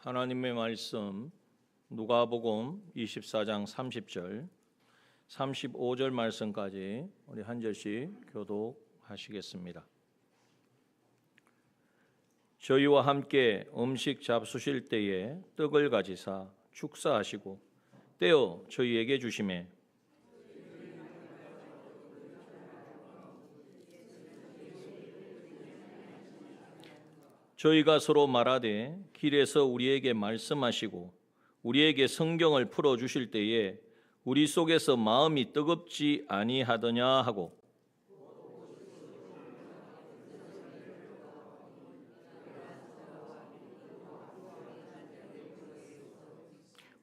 하나님의 말씀 누가복음 24장 30절 35절 말씀까지 우리 한 절씩 교독하시겠습니다. 저희와 함께 음식 잡수실 때에 떡을 가지사 축사하시고 떼어 저희에게 주시매 저희가 서로 말하되 길에서 우리에게 말씀하시고 우리에게 성경을 풀어주실 때에 우리 속에서 마음이 뜨겁지 아니하더냐 하고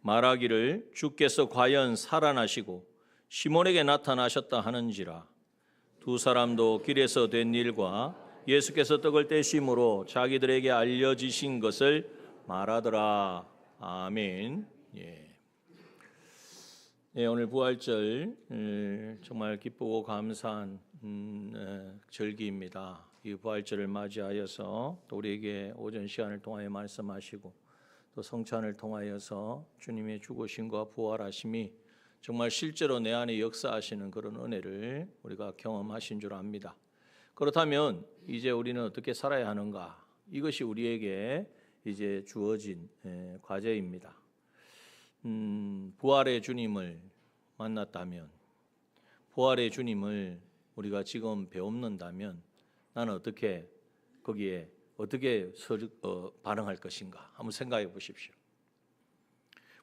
말하기를 주께서 과연 살아나시고 시몬에게 나타나셨다 하는지라. 두 사람도 길에서 된 일과 예수께서 떡을 떼심으로 자기들에게 알려지신 것을 말하더라. 아멘. 오늘 부활절 정말 기쁘고 감사한 절기입니다. 이 부활절을 맞이하여서 또 우리에게 오전 시간을 통하여 말씀하시고 또 성찬을 통하여서 주님의 죽으심과 부활하심이 정말 실제로 내 안에 역사하시는 그런 은혜를 우리가 경험하신 줄 압니다. 그렇다면 이제 우리는 어떻게 살아야 하는가? 이것이 우리에게 이제 주어진 과제입니다. 부활의 주님을 만났다면, 부활의 주님을 우리가 지금 배웁는다면 나는 어떻게 거기에 어떻게 반응할 것인가? 한번 생각해 보십시오.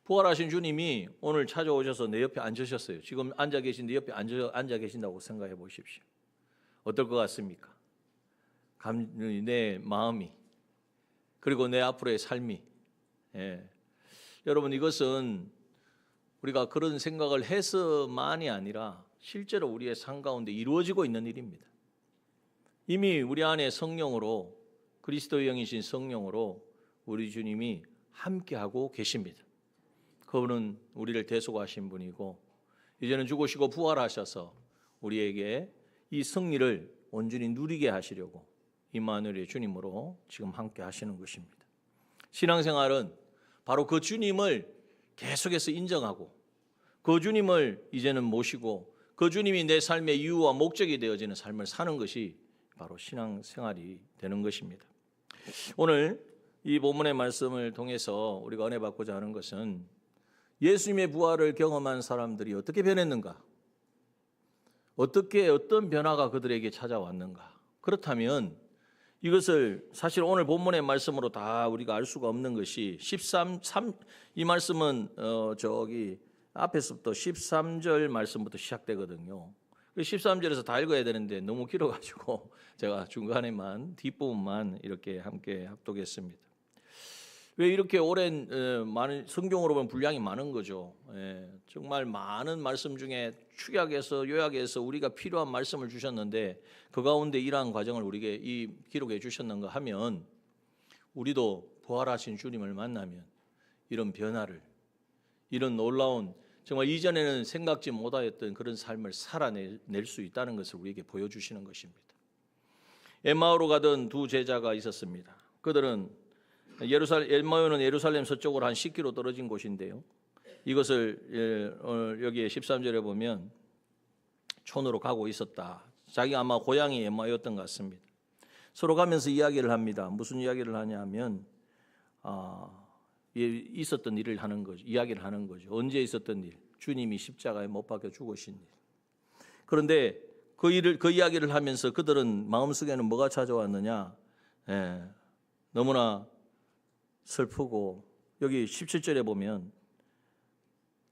부활하신 주님이 오늘 찾아오셔서 내 옆에 앉으셨어요. 지금 앉아 계신 내 옆에 앉아 계신다고 생각해 보십시오. 어떨 것 같습니까? 내 마음이 그리고 내 앞으로의 삶이 여러분 이것은 우리가 그런 생각을 해서만이 아니라 실제로 우리의 삶 가운데 이루어지고 있는 일입니다. 이미 우리 안에 성령으로 그리스도의 영이신 성령으로 우리 주님이 함께하고 계십니다. 그분은 우리를 대속하신 분이고 이제는 죽으시고 부활하셔서 우리에게 이 승리를 온전히 누리게 하시려고 임마누엘의 주님으로 지금 함께 하시는 것입니다. 신앙생활은 바로 그 주님을 계속해서 인정하고 그 주님을 이제는 모시고 그 주님이 내 삶의 이유와 목적이 되어지는 삶을 사는 것이 바로 신앙생활이 되는 것입니다. 오늘 이 본문의 말씀을 통해서 우리가 은혜 받고자 하는 것은 예수님의 부활을 경험한 사람들이 어떻게 변했는가? 어떤 변화가 그들에게 찾아왔는가? 그렇다면 이것을 사실 오늘 본문의 말씀으로 다 우리가 알 수가 없는 것이 이 말씀은 저기 앞에서부터 13절 말씀부터 시작되거든요. 13절에서 다 읽어야 되는데 너무 길어가지고 제가 중간에만 뒷부분만 이렇게 함께 합독했습니다. 왜 이렇게 오랜 많은 성경으로 보면 분량이 많은 거죠. 정말 많은 말씀 중에 축약해서 요약해서 우리가 필요한 말씀을 주셨는데 그 가운데 이러한 과정을 우리에게 기록해 주셨는가 하면 우리도 부활하신 주님을 만나면 이런 변화를 이런 놀라운 정말 이전에는 생각지 못하였던 그런 삶을 살아낼 수 있다는 것을 우리에게 보여주시는 것입니다. 엠마오로 가던 두 제자가 있었습니다. 그들은 엠마오는 예루살렘 서쪽으로 한 10km 떨어진 곳인데요. 이것을 여기에 13절에 보면 촌으로 가고 있었다. 자기가 아마 고향이 엠마오였던 것 같습니다. 서로 가면서 이야기를 합니다. 무슨 이야기를 하냐면 있었던 일을 하는 거죠. 이야기를 하는 거죠. 언제 있었던 일? 주님이 십자가에 못 박혀 죽으신 일. 그런데 그 이야기를 하면서 그들은 마음속에는 뭐가 찾아왔느냐? 너무나 슬프고 여기 17절에 보면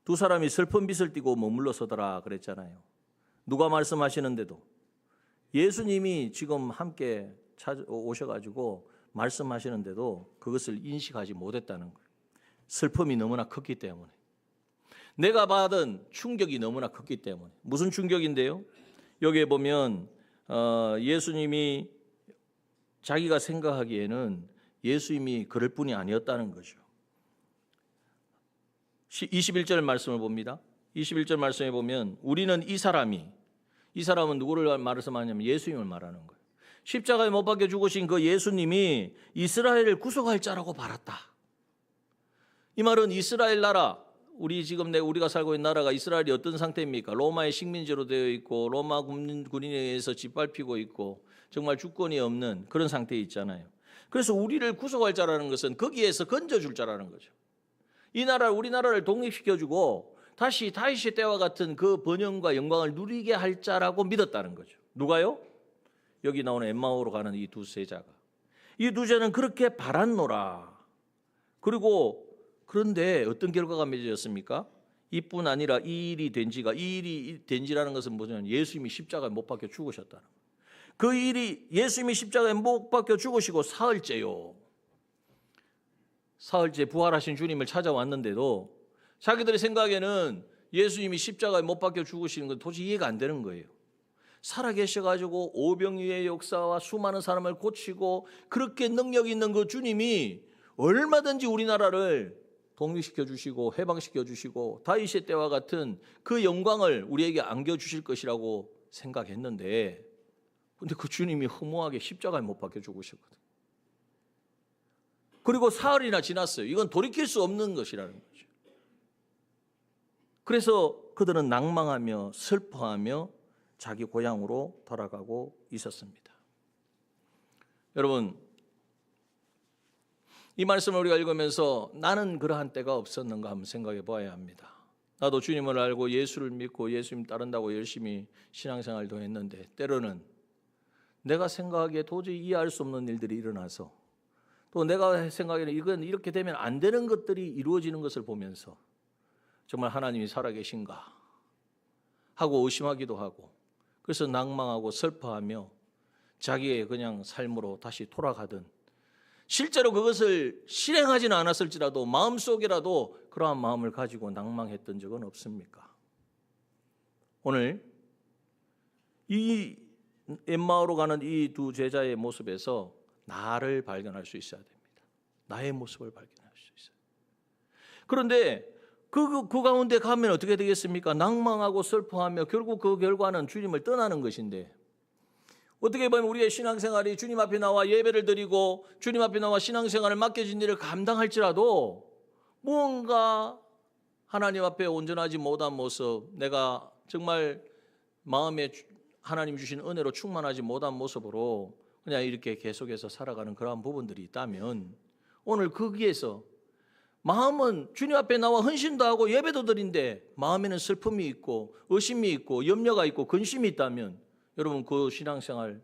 두 사람이 슬픈 빛을 띠고 머물러 서더라 그랬잖아요. 누가 말씀하시는데도 예수님이 지금 함께 오셔가지고 말씀하시는데도 그것을 인식하지 못했다는 거예요. 슬픔이 너무나 컸기 때문에 내가 받은 충격이 너무나 컸기 때문에. 무슨 충격인데요? 여기에 보면 예수님이 자기가 생각하기에는 예수님이 그럴 뿐이 아니었다는 거죠. 21절 말씀을 봅니다. 21절 말씀에 보면 우리는 이 사람은 누구를 말씀하냐면 예수님을 말하는 거예요. 십자가에 못 박혀 죽으신 그 예수님이 이스라엘을 구속할 자라고 바랐다. 이 말은 이스라엘 나라, 우리가 살고 있는 나라가 이스라엘이 어떤 상태입니까? 로마의 식민지로 되어 있고 로마 군인에 의해서 짓밟히고 있고 정말 주권이 없는 그런 상태에 있잖아요. 그래서 우리를 구속할 자라는 것은 거기에서 건져줄 자라는 거죠. 우리나라를 독립시켜주고 다시 다윗의 때와 같은 그 번영과 영광을 누리게 할 자라고 믿었다는 거죠. 누가요? 여기 나오는 엠마오로 가는 이 두 제자가. 이 두 제자는 그렇게 바랐노라. 그런데 어떤 결과가 맺어졌습니까? 이뿐 아니라 이 일이 된 지라는 것은 뭐냐면 예수님이 십자가에 못 박혀 죽으셨다는 거예요. 그 일이 예수님이 십자가에 못 박혀 죽으시고 사흘째 부활하신 주님을 찾아왔는데도 자기들의 생각에는 예수님이 십자가에 못 박혀 죽으시는 건 도저히 이해가 안 되는 거예요. 살아계셔가지고 오병이의 역사와 수많은 사람을 고치고 그렇게 능력 있는 그 주님이 얼마든지 우리나라를 독립시켜 주시고 해방시켜 주시고 다윗의 때와 같은 그 영광을 우리에게 안겨주실 것이라고 생각했는데 근데 그 주님이 허무하게 십자가에 못 박혀 죽으셨거든요. 그리고 사흘이나 지났어요. 이건 돌이킬 수 없는 것이라는 거죠. 그래서 그들은 낭망하며 슬퍼하며 자기 고향으로 돌아가고 있었습니다. 여러분, 이 말씀을 우리가 읽으면서 나는 그러한 때가 없었는가 한번 생각해 봐야 합니다. 나도 주님을 알고 예수를 믿고 예수님 따른다고 열심히 신앙생활도 했는데 때로는 내가 생각하기에 도저히 이해할 수 없는 일들이 일어나서 또 내가 생각에는 이건 이렇게 되면 안 되는 것들이 이루어지는 것을 보면서 정말 하나님이 살아계신가 하고 의심하기도 하고 그래서 낭망하고 슬퍼하며 자기의 그냥 삶으로 다시 돌아가든 실제로 그것을 실행하지는 않았을지라도 마음속이라도 그러한 마음을 가지고 낭망했던 적은 없습니까? 오늘 이 엠마오로 가는 이 두 제자의 모습에서 나를 발견할 수 있어야 됩니다. 나의 모습을 발견할 수 있어요. 그런데 그 가운데 가면 어떻게 되겠습니까? 낭망하고 슬퍼하며 결국 그 결과는 주님을 떠나는 것인데 어떻게 보면 우리의 신앙생활이 주님 앞에 나와 예배를 드리고 주님 앞에 나와 신앙생활을 맡겨진 일을 감당할지라도 무언가 하나님 앞에 온전하지 못한 모습, 내가 정말 마음에 하나님 주신 은혜로 충만하지 못한 모습으로 그냥 이렇게 계속해서 살아가는 그러한 부분들이 있다면 오늘 거기에서 마음은 주님 앞에 나와 헌신도 하고 예배도 드린데 마음에는 슬픔이 있고 의심이 있고 염려가 있고 근심이 있다면 여러분 그 신앙생활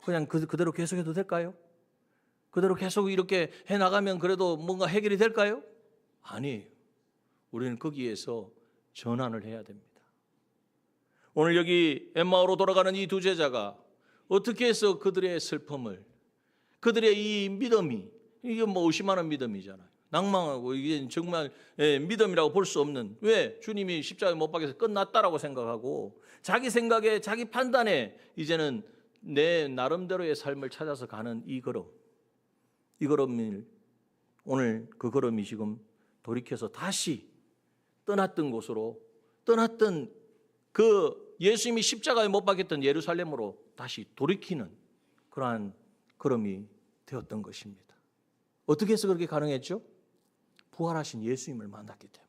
그냥 그대로 계속해도 될까요? 그대로 계속 이렇게 해나가면 그래도 뭔가 해결이 될까요? 아니에요. 우리는 거기에서 전환을 해야 됩니다. 오늘 여기 엠마오로 돌아가는 이 두 제자가 어떻게 해서 그들의 슬픔을 그들의 이 믿음이 이게 뭐 의심하는 믿음이잖아요. 낭망하고 이게 정말 믿음이라고 볼 수 없는 왜 주님이 십자가에 못 박혀서 끝났다라고 생각하고 자기 생각에 자기 판단에 이제는 내 나름대로의 삶을 찾아서 가는 이 걸음을 오늘 그 걸음이 지금 돌이켜서 다시 떠났던 곳으로 떠났던 그 예수님이 십자가에 못 박혔던 예루살렘으로 다시 돌이키는 그러한 걸음이 되었던 것입니다. 어떻게 해서 그렇게 가능했죠? 부활하신 예수님을 만났기 때문에.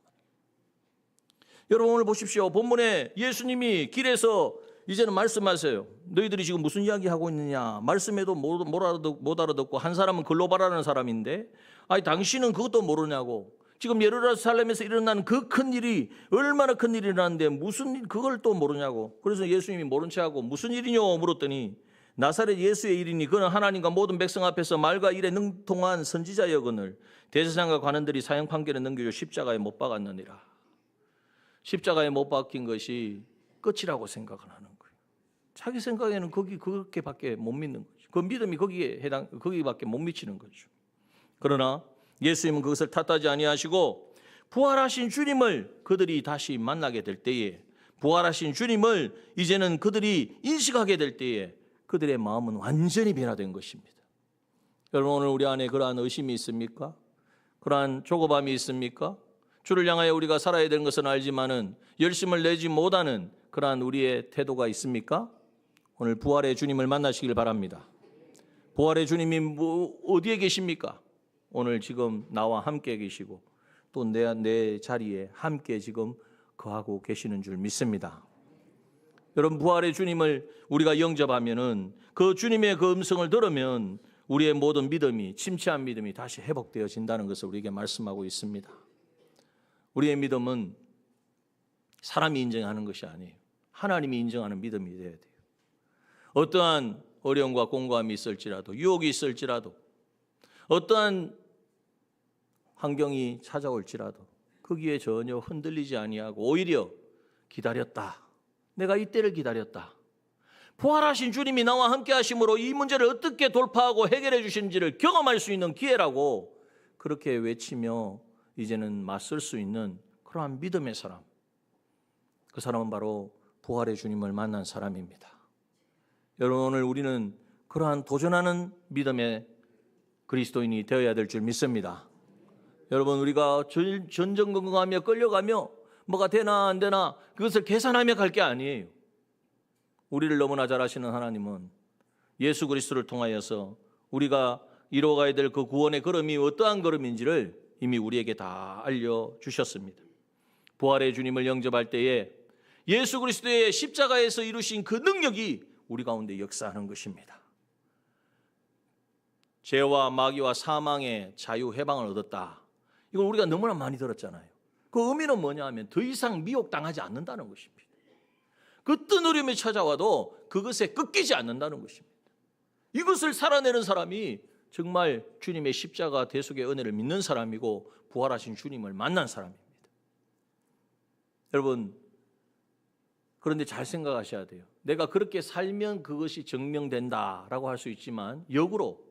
여러분 오늘 보십시오. 본문에 예수님이 길에서 이제는 말씀하세요. 너희들이 지금 무슨 이야기하고 있느냐. 말씀에도 못 알아듣고 한 사람은 글로 바라는 사람인데 아니 당신은 그것도 모르냐고. 지금 예루살렘에서 일어난 그 큰 일이 얼마나 큰 일이 일어났는데 무슨 일 그걸 또 모르냐고. 그래서 예수님이 모른 체하고 무슨 일이뇨 물었더니 나사렛 예수의 일이니 그는 하나님과 모든 백성 앞에서 말과 일에 능통한 선지자여거늘 대제사장과 관원들이 사형 판결에 넘겨줘 십자가에 못 박았느니라. 십자가에 못 박힌 것이 끝이라고 생각을 하는 거예요. 자기 생각에는 그렇게밖에 못 믿는 거죠. 그 믿음이 거기밖에 못 미치는 거죠. 그러나 예수님은 그것을 탓하지 아니하시고 부활하신 주님을 그들이 다시 만나게 될 때에 부활하신 주님을 이제는 그들이 인식하게 될 때에 그들의 마음은 완전히 변화된 것입니다. 여러분 오늘 우리 안에 그러한 의심이 있습니까? 그러한 조급함이 있습니까? 주를 향하여 우리가 살아야 되는 것은 알지만은 열심을 내지 못하는 그러한 우리의 태도가 있습니까? 오늘 부활의 주님을 만나시길 바랍니다. 부활의 주님이 어디에 계십니까? 오늘 지금 나와 함께 계시고 또 내 자리에 함께 지금 거하고 계시는 줄 믿습니다. 여러분, 부활의 주님을 우리가 영접하면은 그 주님의 그 음성을 들으면 우리의 모든 믿음이, 침체한 믿음이 다시 회복되어진다는 것을 우리에게 말씀하고 있습니다. 우리의 믿음은 사람이 인정하는 것이 아니에요. 하나님이 인정하는 믿음이 되어야 돼요. 어떠한 어려움과 공고함이 있을지라도, 유혹이 있을지라도, 어떠한 환경이 찾아올지라도 거기에 전혀 흔들리지 아니하고 오히려 기다렸다. 내가 이때를 기다렸다. 부활하신 주님이 나와 함께 하심으로 이 문제를 어떻게 돌파하고 해결해 주시는지를 경험할 수 있는 기회라고 그렇게 외치며 이제는 맞설 수 있는 그러한 믿음의 사람. 그 사람은 바로 부활의 주님을 만난 사람입니다. 여러분, 오늘 우리는 그러한 도전하는 믿음의 그리스도인이 되어야 될 줄 믿습니다. 여러분, 우리가 전전긍긍하며 끌려가며 뭐가 되나 안 되나 그것을 계산하며 갈 게 아니에요. 우리를 너무나 잘 아시는 하나님은 예수 그리스도를 통하여서 우리가 이루어가야 될 그 구원의 걸음이 어떠한 걸음인지를 이미 우리에게 다 알려주셨습니다. 부활의 주님을 영접할 때에 예수 그리스도의 십자가에서 이루신 그 능력이 우리 가운데 역사하는 것입니다. 죄와 마귀와 사망의 자유 해방을 얻었다. 이걸 우리가 너무나 많이 들었잖아요. 그 의미는 뭐냐 하면 더 이상 미혹당하지 않는다는 것입니다. 그 뜬 어려움이 찾아와도 그것에 꺾이지 않는다는 것입니다. 이것을 살아내는 사람이 정말 주님의 십자가 대속의 은혜를 믿는 사람이고 부활하신 주님을 만난 사람입니다. 여러분, 그런데 잘 생각하셔야 돼요. 내가 그렇게 살면 그것이 증명된다라고 할 수 있지만 역으로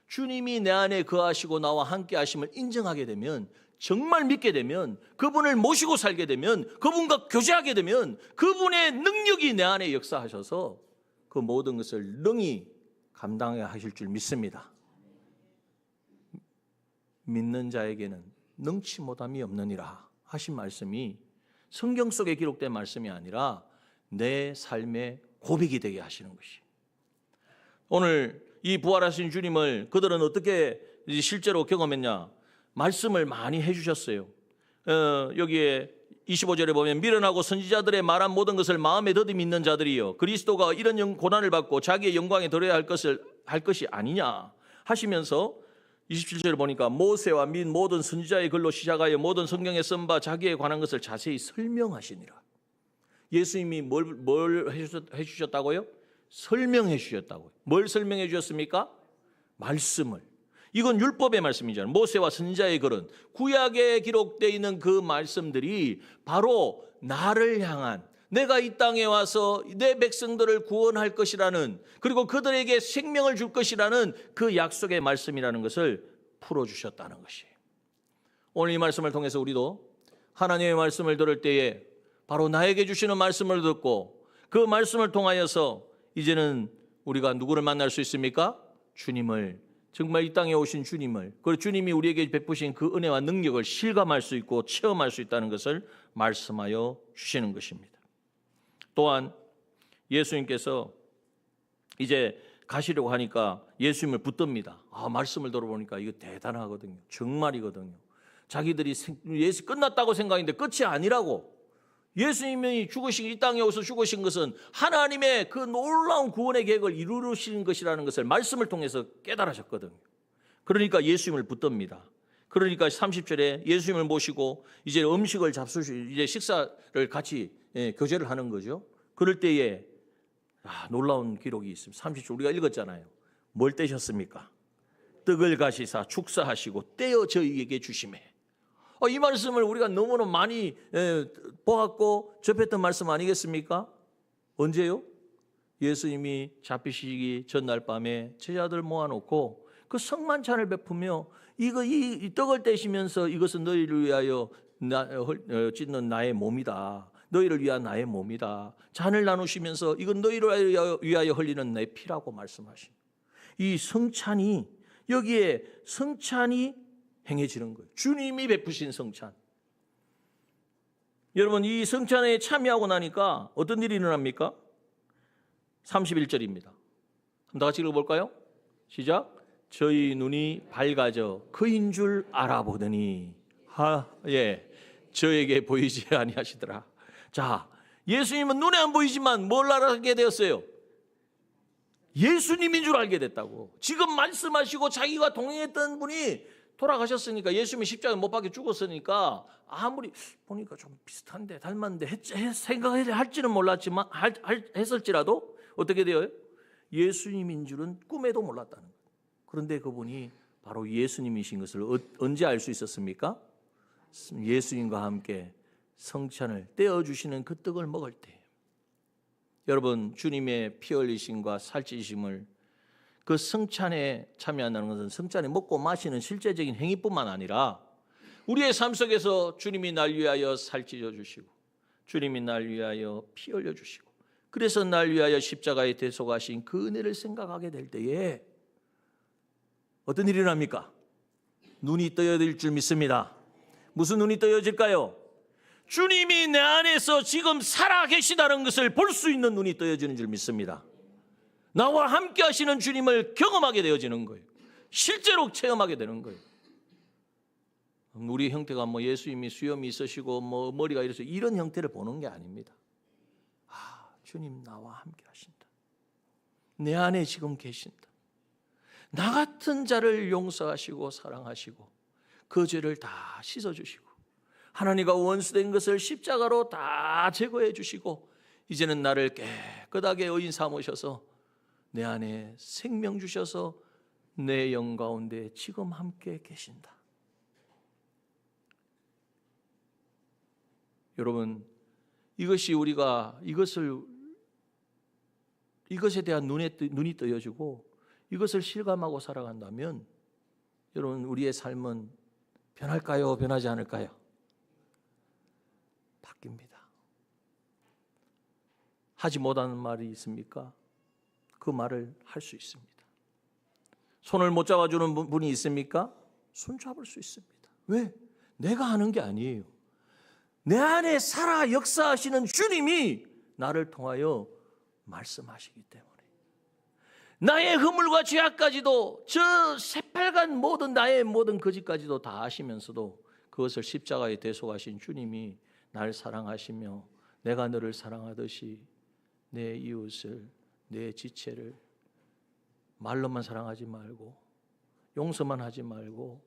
주님이 내 안에 거하시고 나와 함께 하심을 인정하게 되면, 정말 믿게 되면, 그분을 모시고 살게 되면, 그분과 교제하게 되면 그분의 능력이 내 안에 역사하셔서 그 모든 것을 능히 감당해 하실 줄 믿습니다. 믿는 자에게는 능치 못함이 없느니라 하신 말씀이 성경 속에 기록된 말씀이 아니라 내 삶의 고백이 되게 하시는 것이. 오늘 이 부활하신 주님을 그들은 어떻게 실제로 경험했냐? 말씀을 많이 해주셨어요. 여기에 25절에 보면 미련하고 선지자들의 말한 모든 것을 마음에 더디 믿는 자들이요, 그리스도가 이런 고난을 받고 자기의 영광에 들어야 할 것이 아니냐 하시면서 27절에 보니까 모세와 및 모든 선지자의 글로 시작하여 모든 성경에 쓴 바 자기에 관한 것을 자세히 설명하시니라. 예수님이 뭘 해주셨다고요? 설명해 주셨다고요. 뭘 설명해 주셨습니까? 말씀을. 이건 율법의 말씀이잖아요. 모세와 선지자의 글은, 구약에 기록되어 있는 그 말씀들이 바로 나를 향한, 내가 이 땅에 와서 내 백성들을 구원할 것이라는, 그리고 그들에게 생명을 줄 것이라는 그 약속의 말씀이라는 것을 풀어주셨다는 것이에요. 오늘 이 말씀을 통해서 우리도 하나님의 말씀을 들을 때에 바로 나에게 주시는 말씀을 듣고 그 말씀을 통하여서 이제는 우리가 누구를 만날 수 있습니까? 주님을, 정말 이 땅에 오신 주님을, 그리고 주님이 우리에게 베푸신 그 은혜와 능력을 실감할 수 있고 체험할 수 있다는 것을 말씀하여 주시는 것입니다. 또한 예수님께서 이제 가시려고 하니까 예수님을 붙듭니다. 말씀을 들어보니까 이거 대단하거든요. 정말이거든요. 자기들이 예수 끝났다고 생각했는데 끝이 아니라고. 예수님이 죽으신, 이 땅에 오셔서 죽으신 것은 하나님의 그 놀라운 구원의 계획을 이루시는 것이라는 것을 말씀을 통해서 깨달으셨거든요. 그러니까 예수님을 붙듭니다. 그러니까 30절에 예수님을 모시고 이제 음식을 잡수시고 이제 식사를 같이 교제를 하는 거죠. 그럴 때에 놀라운 기록이 있습니다. 30절 우리가 읽었잖아요. 뭘 떼셨습니까? 떡을 가시사 축사하시고 떼어 저희에게 주시매. 이 말씀을 우리가 너무나 많이 보았고 접했던 말씀 아니겠습니까? 언제요? 예수님이 잡히시기 전날 밤에 제자들 모아놓고 그 성만찬을 베푸며 이 떡을 떼시면서 이것은 너희를 위하여 찢는 나의 몸이다. 너희를 위한 나의 몸이다. 잔을 나누시면서 이건 너희를 위하여 흘리는 내 피라고 말씀하신 이 성찬이, 여기에 성찬이 행해지는 거예요. 주님이 베푸신 성찬. 여러분, 이 성찬에 참여하고 나니까 어떤 일이 일어납니까? 31절입니다. 한번 다 같이 읽어볼까요? 시작. 저희 눈이 밝아져 그인 줄 알아보더니. 저에게 보이지 아니하시더라. 자, 예수님은 눈에 안 보이지만 뭘 알게 되었어요? 예수님인 줄 알게 됐다고. 지금 말씀하시고 자기가 동행했던 분이 돌아가셨으니까, 예수님이 십자가에 못 박혀 죽었으니까 아무리 보니까 좀 비슷한데 닮았는데 생각을 할지는 몰랐지만 했을지라도 어떻게 되어요? 예수님인 줄은 꿈에도 몰랐다는 거예요. 그런데 그분이 바로 예수님이신 것을 언제 알 수 있었습니까? 예수님과 함께 성찬을 떼어주시는 그 떡을 먹을 때. 여러분, 주님의 피 흘리심과 살찌심을, 그 성찬에 참여한다는 것은 성찬에 먹고 마시는 실제적인 행위뿐만 아니라 우리의 삶 속에서 주님이 날 위하여 살찌져 주시고, 주님이 날 위하여 피 흘려 주시고, 그래서 날 위하여 십자가에 대속하신 그 은혜를 생각하게 될 때에 어떤 일이 일어납니까? 눈이 떠여질 줄 믿습니다. 무슨 눈이 떠여질까요? 주님이 내 안에서 지금 살아 계시다는 것을 볼 수 있는 눈이 떠여지는 줄 믿습니다. 나와 함께 하시는 주님을 경험하게 되어지는 거예요. 실제로 체험하게 되는 거예요. 우리 형태가 뭐 예수님이 수염이 있으시고 뭐 머리가 이래서 이런 형태를 보는 게 아닙니다. 주님 나와 함께 하신다. 내 안에 지금 계신다. 나 같은 자를 용서하시고 사랑하시고 그 죄를 다 씻어주시고 하나님과 원수된 것을 십자가로 다 제거해 주시고 이제는 나를 깨끗하게 의인 삼으셔서 내 안에 생명 주셔서 내 영 가운데 지금 함께 계신다. 여러분, 이것이 우리가 이것에 대한 눈이 떠여지고 이것을 실감하고 살아간다면 여러분, 우리의 삶은 변할까요? 변하지 않을까요? 바뀝니다. 하지 못하는 말이 있습니까? 그 말을 할 수 있습니다. 손을 못 잡아주는 분이 있습니까? 손 잡을 수 있습니다. 왜? 내가 하는 게 아니에요. 내 안에 살아 역사하시는 주님이 나를 통하여 말씀하시기 때문에 나의 허물과 죄악까지도 저 새빨간 나의 모든 거짓까지도 다 아시면서도 그것을 십자가에 대속하신 주님이 날 사랑하시며 내가 너를 사랑하듯이 내 이웃을, 내 지체를 말로만 사랑하지 말고 용서만 하지 말고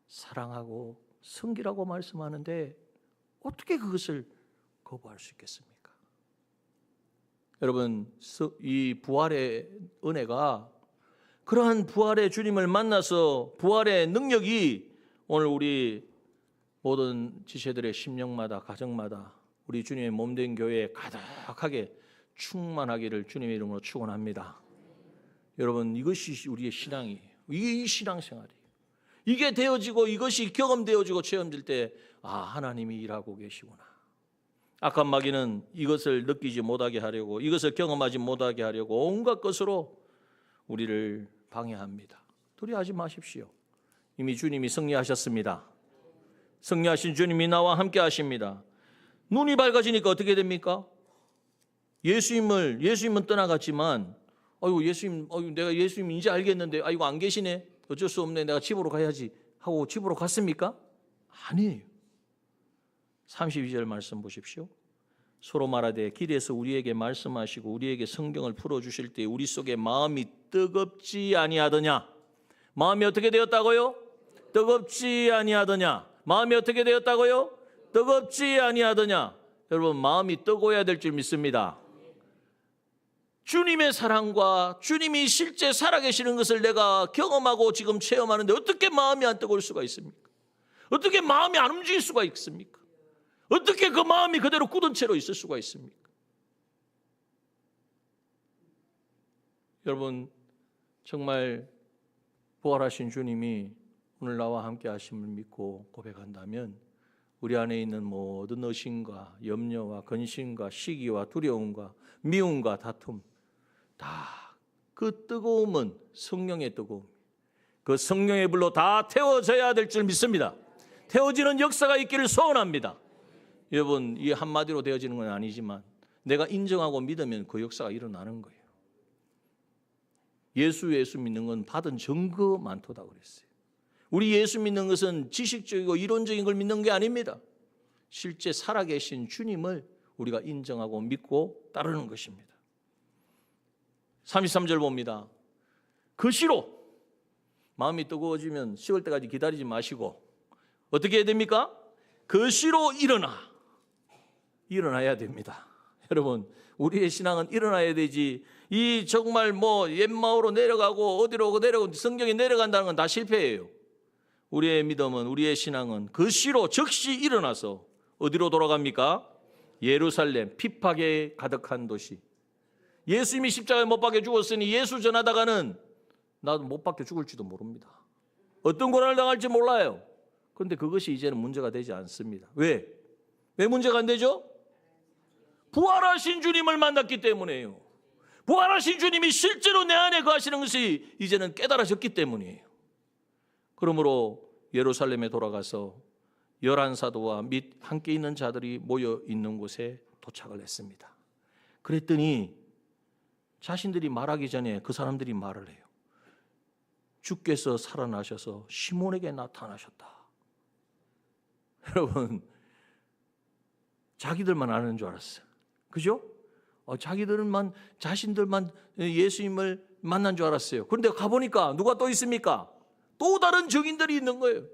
사랑하고 섬기라고 말씀하는데 어떻게 그것을 거부할 수 있겠습니까? 여러분, 이 부활의 은혜가, 그러한 부활의 주님을 만나서 부활의 능력이 오늘 우리 모든 지체들의 심령마다 가정마다 우리 주님의 몸된 교회에 가득하게 충만하기를 주님의 이름으로 축원합니다. 여러분, 이것이 우리의 신앙이에요. 이게 신앙생활이에요. 이게 되어지고 이것이 경험되어지고 체험될 때 하나님이 일하고 계시구나. 악한 마귀는 이것을 느끼지 못하게 하려고, 이것을 경험하지 못하게 하려고 온갖 것으로 우리를 방해합니다. 두려워하지 마십시오. 이미 주님이 승리하셨습니다. 승리하신 주님이 나와 함께 하십니다. 눈이 밝아지니까 어떻게 됩니까? 예수님은 떠나갔지만 내가 예수님 이제 알겠는데 안 계시네. 어쩔 수 없네. 내가 집으로 가야지 하고 집으로 갔습니까? 아니에요. 32절 말씀 보십시오. 서로 말하되 길에서 우리에게 말씀하시고 우리에게 성경을 풀어주실 때 우리 속에 마음이 뜨겁지 아니하더냐. 마음이 어떻게 되었다고요? 뜨겁지 아니하더냐. 마음이 어떻게 되었다고요? 뜨겁지 아니하더냐. 여러분, 마음이 뜨거워야 될 줄 믿습니다. 주님의 사랑과 주님이 실제 살아계시는 것을 내가 경험하고 지금 체험하는데 어떻게 마음이 안 뜨거울 수가 있습니까? 어떻게 마음이 안 움직일 수가 있습니까? 어떻게 그 마음이 그대로 굳은 채로 있을 수가 있습니까? 여러분, 정말 부활하신 주님이 오늘 나와 함께 하심을 믿고 고백한다면 우리 안에 있는 모든 의심과 염려와 근심과 시기와 두려움과 미움과 다툼, 다 그 뜨거움은 성령의 뜨거움, 그 성령의 불로 다 태워져야 될 줄 믿습니다. 태워지는 역사가 있기를 소원합니다. 여러분, 이 한마디로 되어지는 건 아니지만 내가 인정하고 믿으면 그 역사가 일어나는 거예요. 예수 믿는 건 받은 증거 많도다 그랬어요. 우리 예수 믿는 것은 지식적이고 이론적인 걸 믿는 게 아닙니다. 실제 살아계신 주님을 우리가 인정하고 믿고 따르는 것입니다. 33절 봅니다. 그 시로 마음이 뜨거워지면 식을 때까지 기다리지 마시고 어떻게 해야 됩니까? 그 시로 일어나야 됩니다. 여러분, 우리의 신앙은 일어나야 되지, 이 정말 뭐 옛마을로 내려가고 어디로 내려가고 성경에 내려간다는 건 다 실패예요. 우리의 믿음은, 우리의 신앙은 그 시로 즉시 일어나서 어디로 돌아갑니까? 예루살렘, 핍박에 가득한 도시. 예수님이 십자가에 못 박혀 죽었으니 예수 전하다가는 나도 못 박혀 죽을지도 모릅니다. 어떤 고난을 당할지 몰라요. 그런데 그것이 이제는 문제가 되지 않습니다. 왜? 왜 문제가 안 되죠? 부활하신 주님을 만났기 때문이에요. 부활하신 주님이 실제로 내 안에 거하시는 것이 이제는 깨달아졌기 때문이에요. 그러므로 예루살렘에 돌아가서 11사도와 및 함께 있는 자들이 모여 있는 곳에 도착을 했습니다. 그랬더니 자신들이 말하기 전에 그 사람들이 말을 해요. 주께서 살아나셔서 시몬에게 나타나셨다. 여러분, 자기들만 아는 줄 알았어요. 그죠? 자신들만 예수님을 만난 줄 알았어요. 그런데 가보니까 누가 또 있습니까? 또 다른 증인들이 있는 거예요.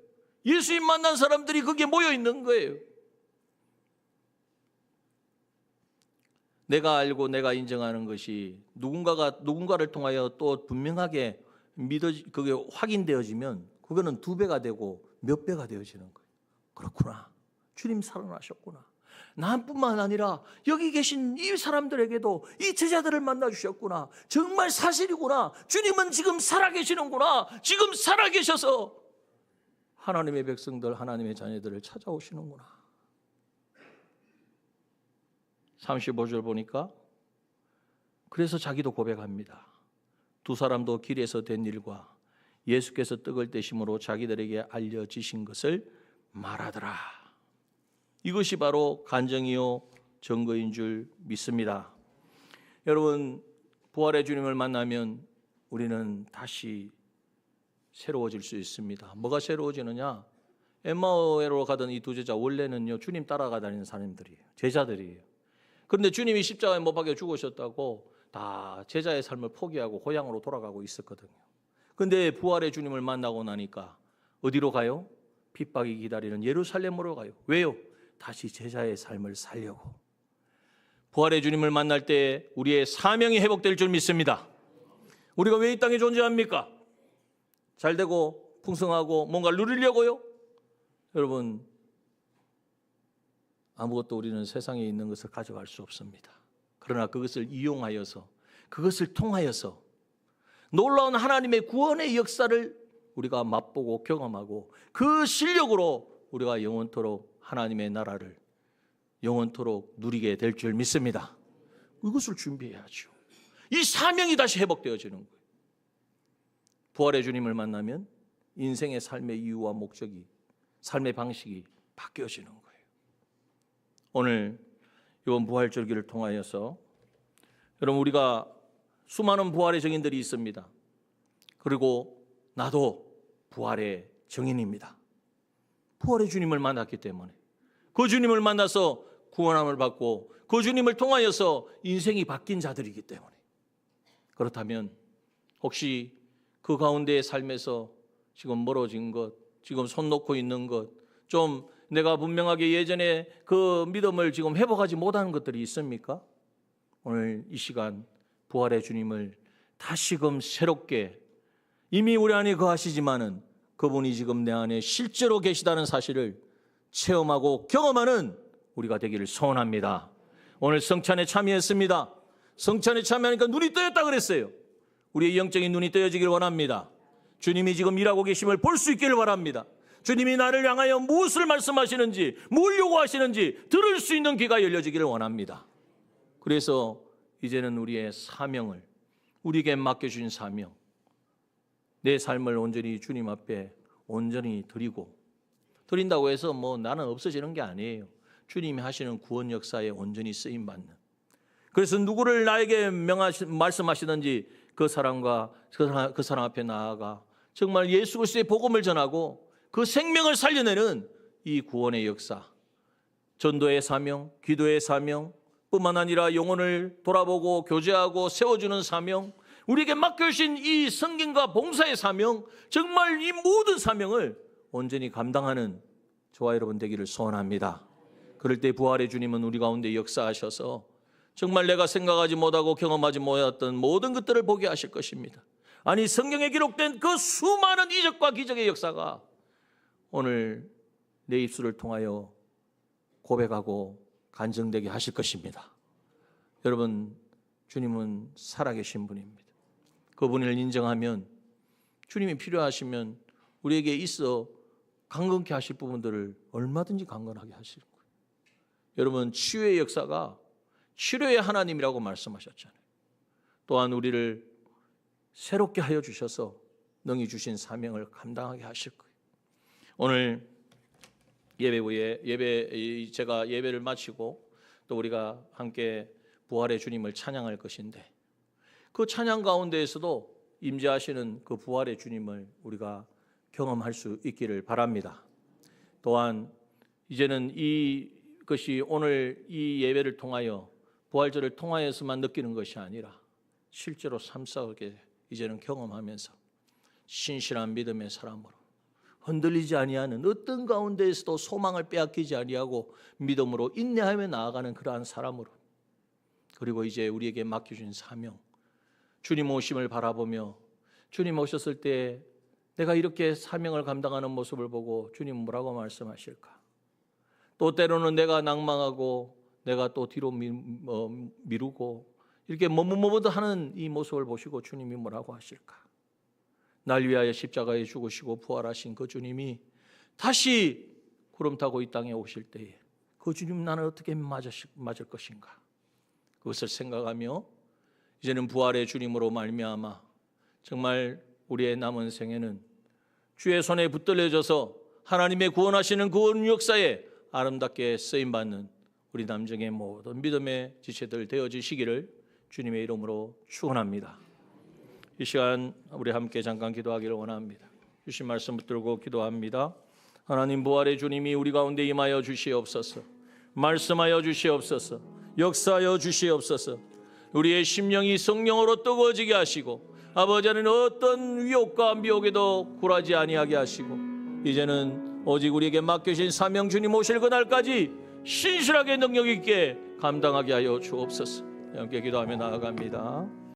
예수님 만난 사람들이 거기에 모여 있는 거예요. 내가 알고 내가 인정하는 것이 누군가를 통하여 또 분명하게 그게 확인되어지면 그거는 2배가 되고 몇 배가 되어지는 거예요. 그렇구나. 주님 살아나셨구나. 나뿐만 아니라 여기 계신 이 사람들에게도 이 제자들을 만나 주셨구나. 정말 사실이구나. 주님은 지금 살아계시는구나. 지금 살아계셔서 하나님의 백성들, 하나님의 자녀들을 찾아오시는구나. 35절 보니까 그래서 자기도 고백합니다. 2 사람도 길에서 된 일과 예수께서 떡을 떼심으로 자기들에게 알려지신 것을 말하더라. 이것이 바로 간증이요 증거인 줄 믿습니다. 여러분, 부활의 주님을 만나면 우리는 다시 새로워질 수 있습니다. 뭐가 새로워지느냐? 엠마오로 가던 이 2 제자, 원래는요 주님 따라가 다니는 사람들이에요. 제자들이에요. 그런데 주님이 십자가에 못 박혀 죽으셨다고 다 제자의 삶을 포기하고 고향으로 돌아가고 있었거든요. 그런데 부활의 주님을 만나고 나니까 어디로 가요? 핍박이 기다리는 예루살렘으로 가요. 왜요? 다시 제자의 삶을 살려고. 부활의 주님을 만날 때 우리의 사명이 회복될 줄 믿습니다. 우리가 왜 이 땅에 존재합니까? 잘되고 풍성하고 뭔가를 누리려고요? 여러분, 아무것도 우리는 세상에 있는 것을 가져갈 수 없습니다. 그러나 그것을 이용하여서, 그것을 통하여서 놀라운 하나님의 구원의 역사를 우리가 맛보고 경험하고 그 실력으로 우리가 영원토록 하나님의 나라를 영원토록 누리게 될 줄 믿습니다. 이것을 준비해야죠. 이 사명이 다시 회복되어지는 거예요. 부활의 주님을 만나면 인생의 삶의 이유와 목적이, 삶의 방식이 바뀌어지는 거예요. 오늘 이번 부활절기를 통하여서 여러분, 우리가 수많은 부활의 증인들이 있습니다. 그리고 나도 부활의 증인입니다. 부활의 주님을 만났기 때문에, 그 주님을 만나서 구원함을 받고 그 주님을 통하여서 인생이 바뀐 자들이기 때문에, 그렇다면 혹시 그 가운데의 삶에서 지금 멀어진 것, 지금 손 놓고 있는 것, 좀 내가 분명하게 예전에 그 믿음을 지금 회복하지 못하는 것들이 있습니까? 오늘 이 시간 부활의 주님을 다시금 새롭게, 이미 우리 안에 거하시지만은 그분이 지금 내 안에 실제로 계시다는 사실을 체험하고 경험하는 우리가 되기를 소원합니다. 오늘 성찬에 참여했습니다. 성찬에 참여하니까 눈이 뜨였다 그랬어요. 우리의 영적인 눈이 뜨여지기를 원합니다. 주님이 지금 일하고 계심을 볼 수 있기를 바랍니다. 주님이 나를 향하여 무엇을 말씀하시는지, 뭘 요구하시는지 들을 수 있는 귀가 열려지기를 원합니다. 그래서 이제는 우리의 사명을, 우리에게 맡겨주신 사명, 내 삶을 온전히 주님 앞에 온전히 드린다고 해서 뭐 나는 없어지는 게 아니에요. 주님이 하시는 구원 역사에 온전히 쓰임받는, 그래서 누구를 나에게 말씀하시든지 그 사람 앞에 나아가 정말 예수 그리스도의 복음을 전하고 그 생명을 살려내는 이 구원의 역사, 전도의 사명, 기도의 사명 뿐만 아니라 영혼을 돌아보고 교제하고 세워주는 사명, 우리에게 맡겨주신 이 성경과 봉사의 사명, 정말 이 모든 사명을 온전히 감당하는 저와 여러분 되기를 소원합니다. 그럴 때 부활의 주님은 우리 가운데 역사하셔서 정말 내가 생각하지 못하고 경험하지 못했던 모든 것들을 보게 하실 것입니다. 아니, 성경에 기록된 그 수많은 이적과 기적의 역사가 오늘 내 입술을 통하여 고백하고 간증되게 하실 것입니다. 여러분, 주님은 살아계신 분입니다. 그분을 인정하면, 주님이 필요하시면 우리에게 있어 강건케 하실 부분들을 얼마든지 강건하게 하실 거예요. 여러분, 치유의 역사가 치료의 하나님이라고 말씀하셨잖아요. 또한 우리를 새롭게 하여 주셔서 능히 주신 사명을 감당하게 하실 거예요. 오늘 예배 후에 제가 예배를 마치고 또 우리가 함께 부활의 주님을 찬양할 것인데, 그 찬양 가운데에서도 임재하시는 그 부활의 주님을 우리가 경험할 수 있기를 바랍니다. 또한 이제는 이것이 오늘 이 예배를 통하여 부활절을 통하여서만 느끼는 것이 아니라 실제로 삶 속에 이제는 경험하면서 신실한 믿음의 사람으로 흔들리지 아니하는, 어떤 가운데에서도 소망을 빼앗기지 아니하고 믿음으로 인내하며 나아가는 그러한 사람으로, 그리고 이제 우리에게 맡겨진 사명, 주님 오심을 바라보며 주님 오셨을 때 내가 이렇게 사명을 감당하는 모습을 보고 주님 뭐라고 말씀하실까? 또 때로는 내가 낭망하고 내가 또 뒤로 미루고 이렇게 머뭇머뭇하는 이 모습을 보시고 주님이 뭐라고 하실까? 날 위하여 십자가에 죽으시고 부활하신 그 주님이 다시 구름 타고 이 땅에 오실 때에 그 주님 나는 어떻게 맞을 것인가? 그것을 생각하며 이제는 부활의 주님으로 말미암아 정말 우리의 남은 생에는 주의 손에 붙들려져서 하나님의 구원하시는 구원 역사에 아름답게 쓰임받는 우리 남정의 모든 믿음의 지체들 되어지시기를 주님의 이름으로 축원합니다. 이 시간 우리 함께 잠깐 기도하기를 원합니다. 주신 말씀 붙들고 기도합니다. 하나님, 부활의 주님이 우리 가운데 임하여 주시옵소서. 말씀하여 주시옵소서. 역사하여 주시옵소서. 우리의 심령이 성령으로 뜨거워지게 하시고, 아버지 하나님 어떤 위협과 미혹에도 굴하지 아니하게 하시고, 이제는 오직 우리에게 맡겨진 사명 주님 오실 그날까지 신실하게 능력 있게 감당하게 하여 주옵소서. 함께 기도하며 나아갑니다.